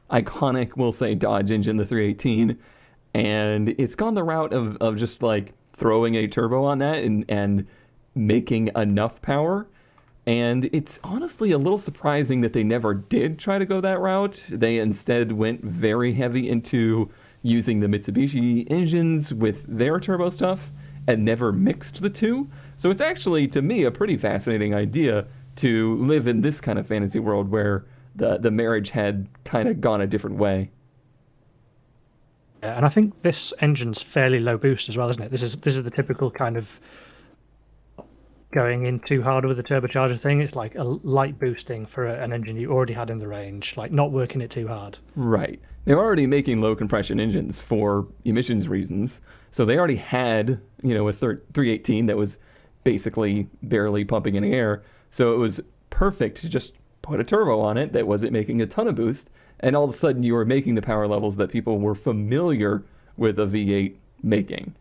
iconic, we'll say, Dodge engine, the 318, and it's gone the route of just like throwing a turbo on that and making enough power. And it's honestly a little surprising that they never did try to go that route. They instead went very heavy into using the Mitsubishi engines with their turbo stuff and never mixed the two. So it's actually, to me, a pretty fascinating idea to live in this kind of fantasy world where the marriage had kind of gone a different way. Yeah, and I think this engine's fairly low boost as well, isn't it? This is the typical kind of going in too hard with the turbocharger thing. It's like a light boosting for an engine you already had in the range, like not working it too hard. Right. They're already making low compression engines for emissions reasons. So they already had, a 318 that was basically barely pumping any air. So it was perfect to just put a turbo on it that wasn't making a ton of boost. And all of a sudden you were making the power levels that people were familiar with a V8 making.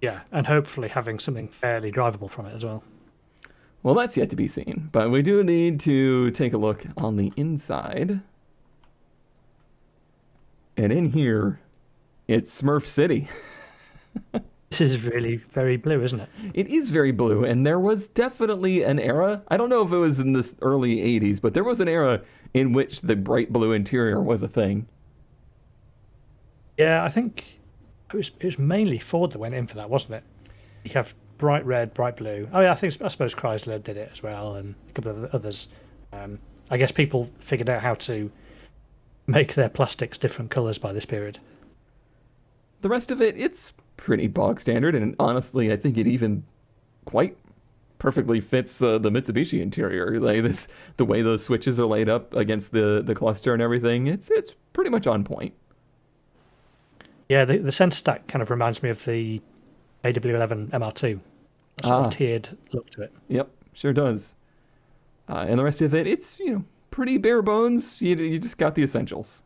Yeah, and hopefully having something fairly drivable from it as well. Well, that's yet to be seen, but we do need to take a look on the inside. And in here, it's Smurf City. This is really very blue, isn't it? It is very blue, and there was definitely an era, I don't know if it was in the early 80s, but there was an era in which the bright blue interior was a thing. Yeah, I think it was mainly Ford that went in for that, wasn't it? You have bright red, bright blue. Oh yeah, I suppose Chrysler did it as well, and a couple of others. I guess people figured out how to make their plastics different colours by this period. The rest of it, it's pretty bog standard, and honestly, I think it even quite perfectly fits the Mitsubishi interior. Like the way those switches are laid up against the cluster and everything, it's pretty much on point. Yeah, the centre stack kind of reminds me of the AW11 MR2. A sort of tiered look to it. Yep, sure does. And the rest of it, it's, pretty bare bones. You just got the essentials.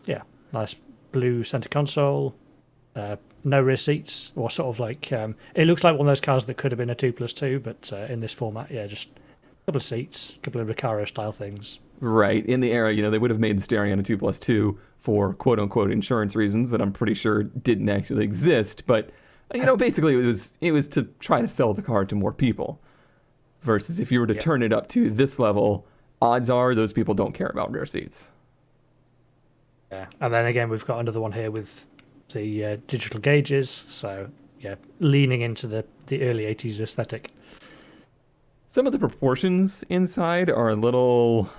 Yeah, nice blue centre console, no rear seats, or sort of like, it looks like one of those cars that could have been a 2+2, but in this format, yeah, just a couple of seats, a couple of Recaro style things. Right. In the era, they would have made the Styrian a 2+2 for quote-unquote insurance reasons that I'm pretty sure didn't actually exist. But, basically it was to try to sell the car to more people. Versus if you were to turn it up to this level, odds are those people don't care about rear seats. Yeah. And then again, we've got another one here with the digital gauges. So, yeah, leaning into the early 80s aesthetic. Some of the proportions inside are a little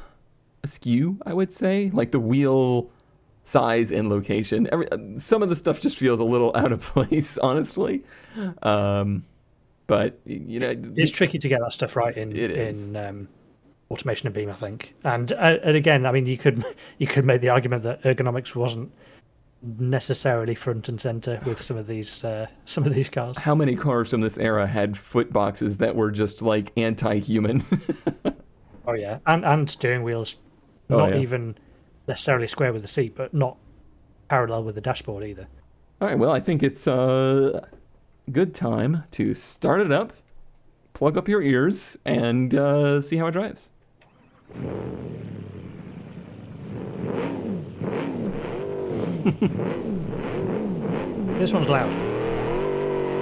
askew, I would say. Like the wheel size and location. Some of the stuff just feels a little out of place, honestly. But it's tricky to get that stuff right in automation and beam, I think. And again, I mean, you could make the argument that ergonomics wasn't necessarily front and center with some of these cars. How many cars from this era had foot boxes that were just like anti-human? Oh yeah, and steering wheels, not even necessarily square with the seat, but not parallel with the dashboard either. All right, well, I think it's a good time to start it up, plug up your ears, and see how it drives. This one's loud.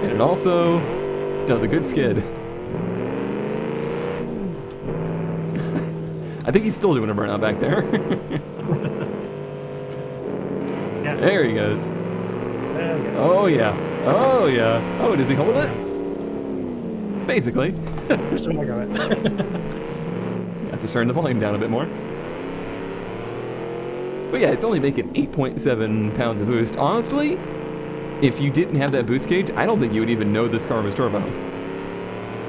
And it also does a good skid. I think he's still doing a burnout back there. Yeah. There he goes. There we go. Oh yeah. Oh yeah. Oh, does he hold it? Basically. Still not going. Have to turn the volume down a bit more. But yeah, it's only making 8.7 pounds of boost. Honestly, if you didn't have that boost gauge, I don't think you would even know this car was turbo.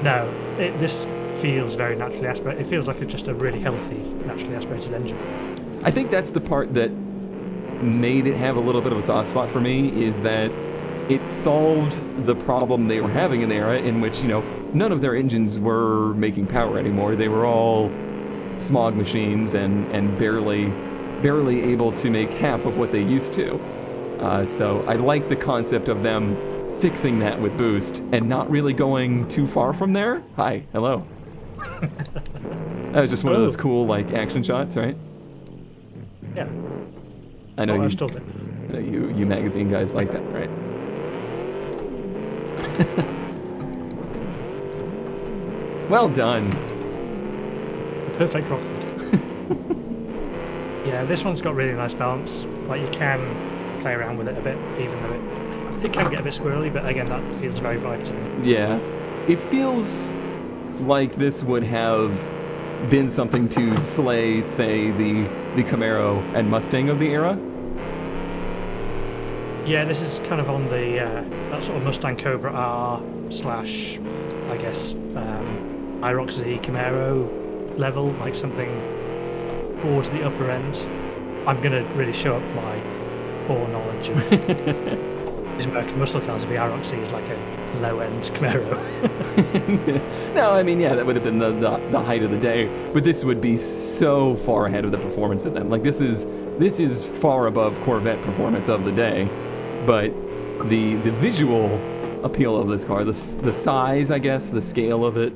No, this feels very naturally aspirated. It feels like it's just a really healthy, naturally aspirated engine. I think that's the part that made it have a little bit of a soft spot for me, is that it solved the problem they were having in the era in which, none of their engines were making power anymore. They were all smog machines and barely able to make half of what they used to. So I like the concept of them fixing that with boost and not really going too far from there. Hi, hello. That was just one of those cool action shots, right? Yeah. I know I still do. You magazine guys like that, right? Well done. Perfect rocket. Yeah, this one's got really nice balance. You can play around with it a bit, even though it can get a bit squirrely, but again, that feels very vibe to me. Yeah. It feels like this would have been something to slay, say, the Camaro and Mustang of the era. Yeah, this is kind of on the that sort of Mustang Cobra R / I guess IROC Z Camaro level, something towards the upper end. I'm gonna really show up my poor knowledge of these American muscle cars. The IROC Z is like a low-end Camaro. No, I mean, yeah, that would have been the height of the day, but this would be so far ahead of the performance of them. This is far above Corvette performance of the day. But the visual appeal of this car, the size, I guess, the scale of it,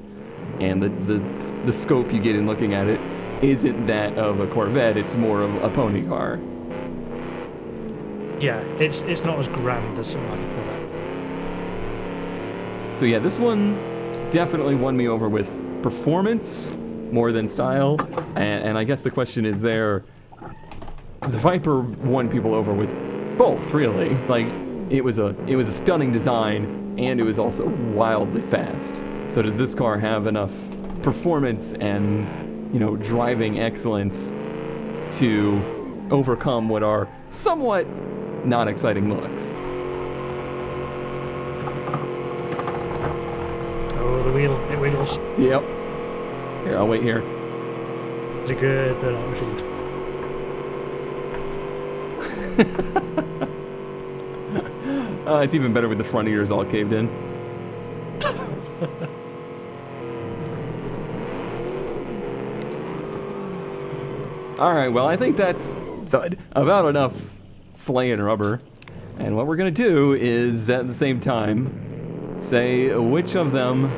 and the scope you get in looking at it, isn't that of a Corvette. It's more of a pony car. Yeah, it's not as grand as something like a Corvette. So yeah, this one definitely won me over with performance more than style, and I guess the question is there. The Viper won people over with both, really. It was a stunning design, and it was also wildly fast. So does this car have enough performance and driving excellence to overcome what are somewhat not exciting looks? Oh, the wheel, it wiggles. Yep. Here, I'll wait here. It's a good burnout machine. It's even better with the front ears all caved in. Alright, well, I think that's about enough slaying rubber. And what we're going to do is, at the same time, say which of them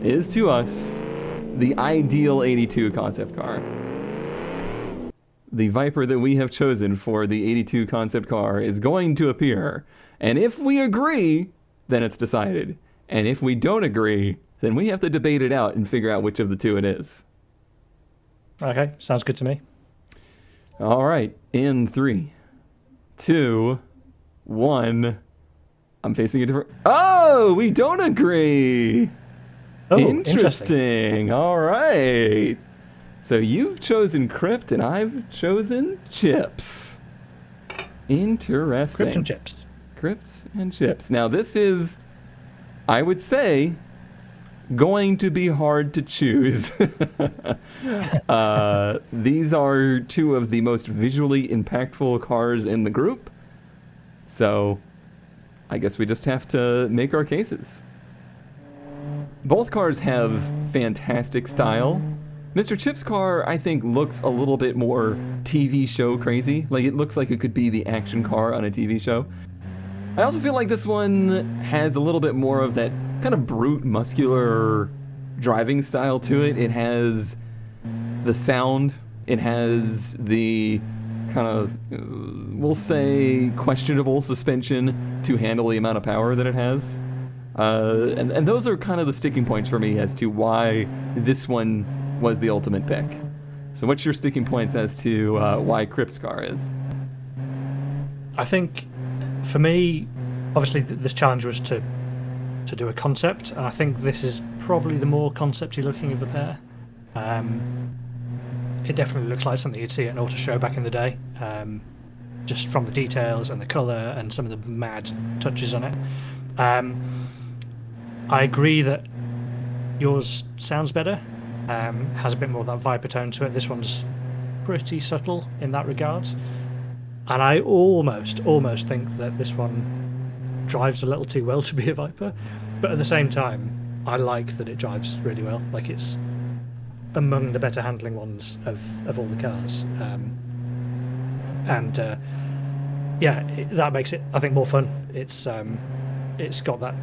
is, to us, the ideal 82 concept car. The Viper that we have chosen for the 82 concept car is going to appear. And if we agree, then it's decided. And if we don't agree, then we have to debate it out and figure out which of the two it is. Okay, sounds good to me. All right, in 3, 2, 1. I'm facing a different... Oh, we don't agree! Oh, interesting. All right. So you've chosen Crypt and I've chosen Chips. Interesting. Crypt and Chips. Crypts and Chips. Now this is, I would say, going to be hard to choose. These are two of the most visually impactful cars in the group. So I guess we just have to make our cases. Both cars have fantastic style. Mr. Chip's car, I think, looks a little bit more TV show crazy. It looks like it could be the action car on a TV show. I also feel like this one has a little bit more of that kind of brute, muscular driving style to it. It has the sound. It has the kind of, we'll say, questionable suspension to handle the amount of power that it has. And those are kind of the sticking points for me as to why this one was the ultimate pick. So what's your sticking points as to why Crypt's car is? I think, for me, obviously this challenge was to do a concept, and I think this is probably the more concepty looking of the pair. It definitely looks like something you'd see at an auto show back in the day. just from the details and the colour and some of the mad touches on it. I agree that yours sounds better, has a bit more of that Viper tone to it. This one's pretty subtle in that regard. And I almost think that this one drives a little too well to be a Viper. But at the same time, I like that it drives really well. Like, it's among the better handling ones of all the cars. That makes it, I think, more fun. It's got that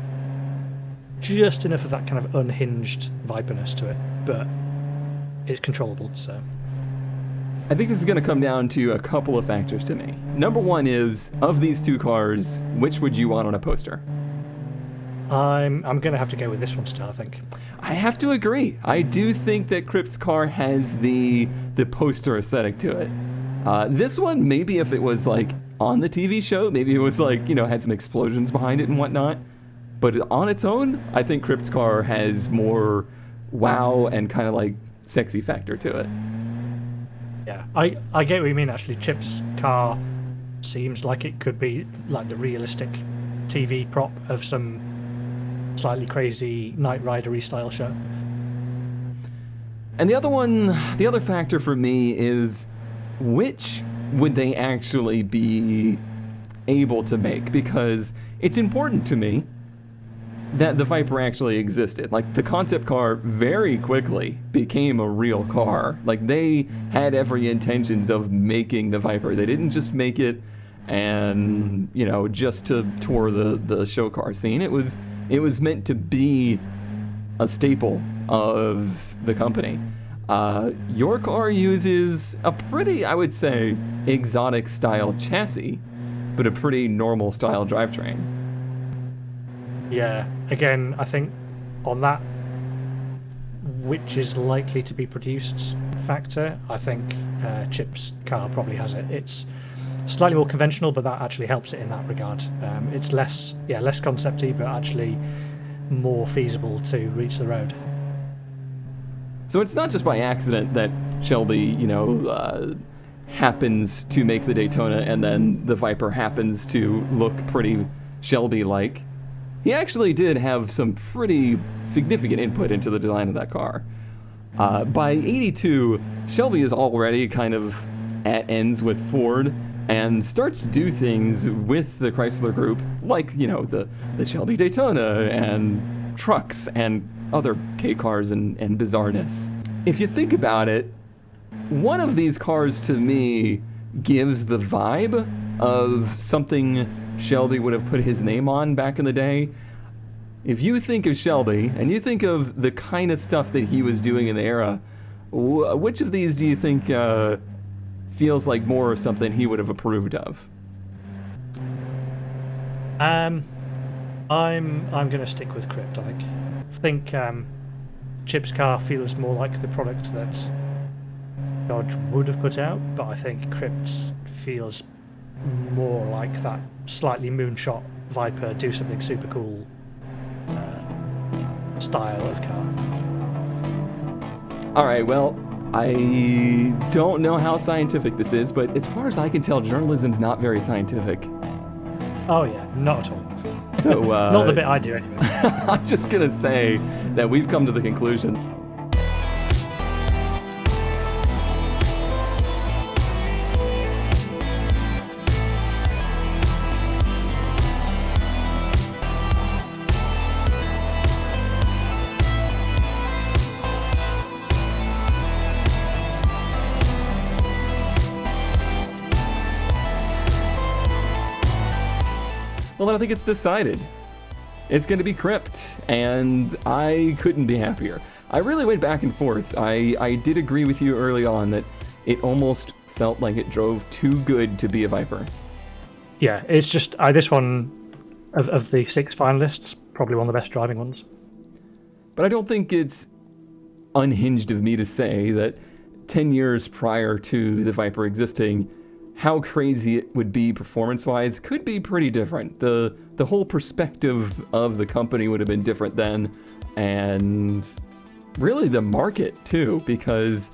just enough of that kind of unhinged Viperness to it, but it's controllable. So I think this is going to come down to a couple of factors to me. Number one is, of these two cars, which would you want on a poster? I'm going to have to go with this one still, I think. I have to agree. I do think that Crypt's car has the poster aesthetic to it. This one, maybe if it was like on the TV show, maybe it was like, had some explosions behind it and whatnot. But on its own, I think Crypt's car has more wow and kind of like sexy factor to it. Yeah, I get what you mean, actually. Chip's car seems like it could be like the realistic TV prop of some slightly crazy Knight Rider-y style show. And the other factor for me is, which would they actually be able to make? Because it's important to me that the Viper actually existed. Like, the concept car very quickly became a real car. Like, they had every intentions of making the Viper. They didn't just make it and, just to tour the show car scene. It was meant to be a staple of the company. Your car uses a pretty, I would say, exotic style chassis, but a pretty normal style drivetrain. Yeah, again, I think on that, which is likely to be produced factor, I think Chip's car probably has it. It's slightly more conventional, but that actually helps it in that regard. It's less concepty, but actually more feasible to reach the road. So it's not just by accident that Shelby, happens to make the Daytona and then the Viper happens to look pretty Shelby-like. He actually did have some pretty significant input into the design of that car. By 82, Shelby is already kind of at ends with Ford and starts to do things with the Chrysler Group, like, the Shelby Daytona and trucks and other K cars and bizarreness. If you think about it, one of these cars to me gives the vibe of something Shelby would have put his name on back in the day. If you think of Shelby and you think of the kind of stuff that he was doing in the era, which of these do you think feels like more of something he would have approved of? I'm going to stick with Crypt, I think. I think Chip's car feels more like the product that Dodge would have put out, but I think Crypt's feels more like that slightly moonshot Viper, do something super cool style of car. All right, well, I don't know how scientific this is, but as far as I can tell, journalism's not very scientific. Oh yeah, not at all. So not the bit I do anyway. I'm just gonna say that we've come to the conclusion. Well, then I think it's decided. It's going to be Crypt, and I couldn't be happier. I really went back and forth. I did agree with you early on that it almost felt like it drove too good to be a Viper. Yeah, it's just this one of the 6 finalists, probably one of the best driving ones. But I don't think it's unhinged of me to say that 10 years prior to the Viper existing, how crazy it would be performance-wise could be pretty different. The whole perspective of the company would have been different then, and really the market too, because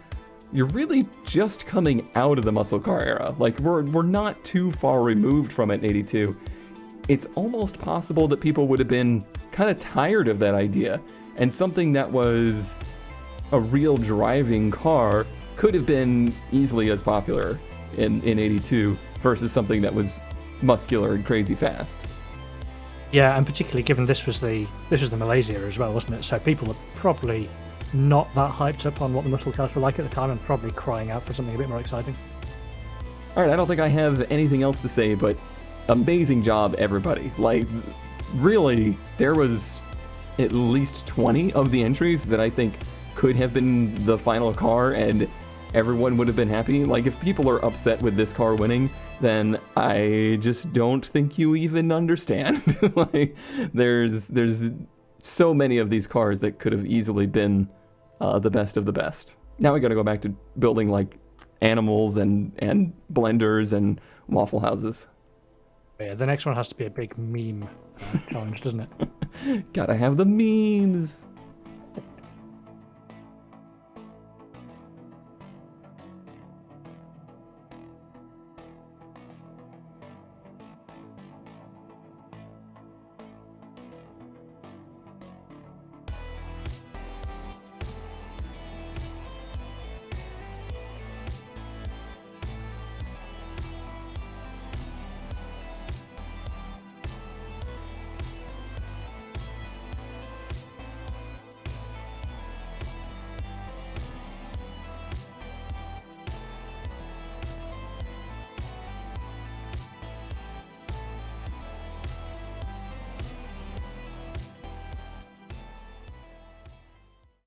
you're really just coming out of the muscle car era. Like, we're not too far removed from it in 82. It's almost possible that people would have been kind of tired of that idea, and something that was a real driving car could have been easily as popular in 82 versus something that was muscular and crazy fast. Yeah, and particularly given this was the Malaysia era as well, wasn't it? So people are probably not that hyped up on what the muscle cars were like at the time, and probably crying out for something a bit more exciting. All right, I don't think I have anything else to say, but amazing job, everybody. Like, really, there was at least 20 of the entries that I think could have been the final car, and everyone would have been happy. Like, if people are upset with this car winning, then I just don't think you even understand. Like, there's so many of these cars that could have easily been the best of the best. Now we got to go back to building like animals and blenders and waffle houses. Yeah, the next one has to be a big meme challenge, doesn't it? Gotta have the memes.